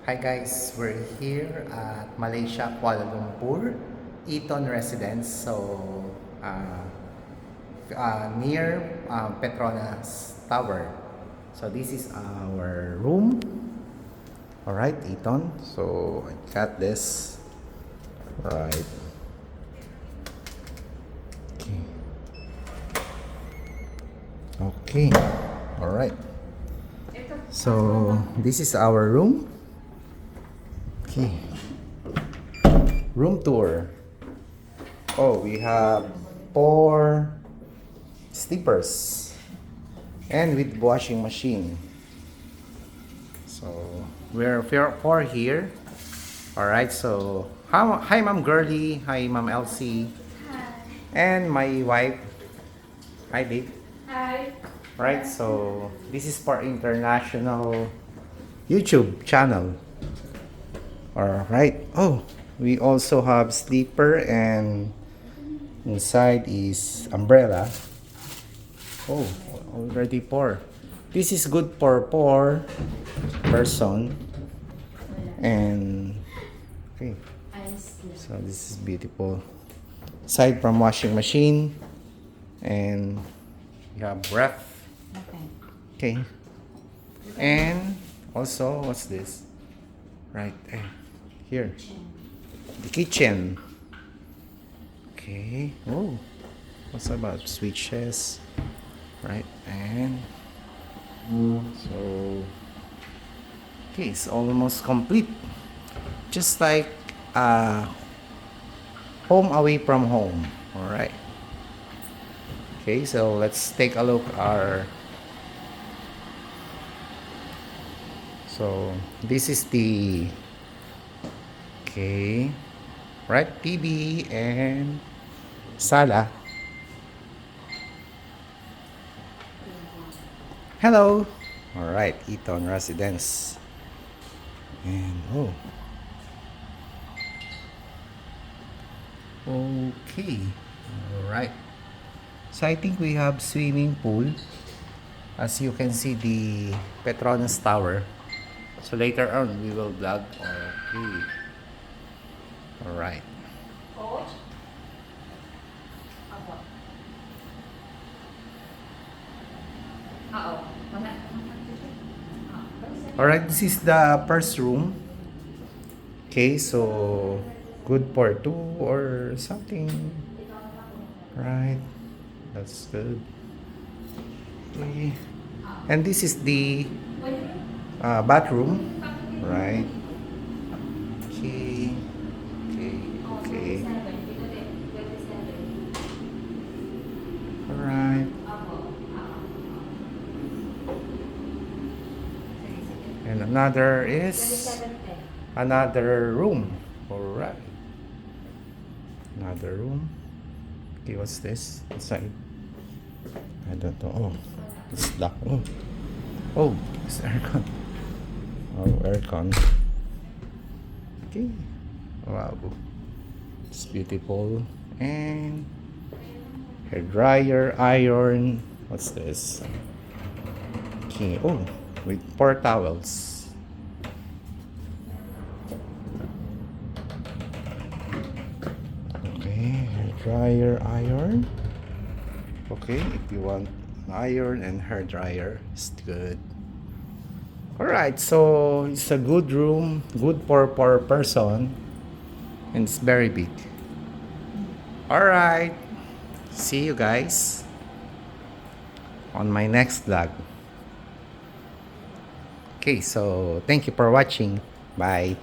Hi guys, we're here at Malaysia, Kuala Lumpur, Eaton residence. So, near Petronas Tower. So this is our room. All right, Eaton. So I got this. Right. Okay. Okay. All right. So this is our room. Okay. Room tour. Oh, we have 4 sleepers and with washing machine. So we're 4 here. All right. So hi, Mom Girly. Hi, Mom Elsie. And my wife. Hi, babe. Hi. Right. So this is for international YouTube channel. All right. Oh, we also have sleeper and inside is umbrella. Oh, already 4. This is good for 4 person. And okay. So this is beautiful. Aside from washing machine and you have breath. Okay. And also what's this? Right there. Here. The kitchen. Okay. Oh. What's about switches? Right. And so okay, it's almost complete. Just like home away from home. All right. Okay, so let's take a look our. So this is the okay, right, TV and sala. Hello. All right, Eaton residence. And oh. Okay. All right. So I think we have swimming pool. As you can see the Petronas Tower. So later on we will vlog. Okay. All right. Coach? Apo. Oo. All right, this is the first room. Okay, so good for 2 or something. Right. That's good. Okay. And this is the bathroom. Right. Okay. Okay. Okay. All right. And another is another room. All right. Another room. Okay, what's this? Inside. I don't know. Oh, it's locked. Oh, oh, it's aircon. Oh, aircon. Okay. Wow. It's beautiful. And hair dryer, iron. What's this? Okay. Oh, with 4 towels. Okay, hair dryer, iron. Okay, if you want iron and hair dryer, it's good. All right, so it's a good room, good for person, and it's very big. All right, see you guys on my next vlog. Okay, so thank you for watching. Bye.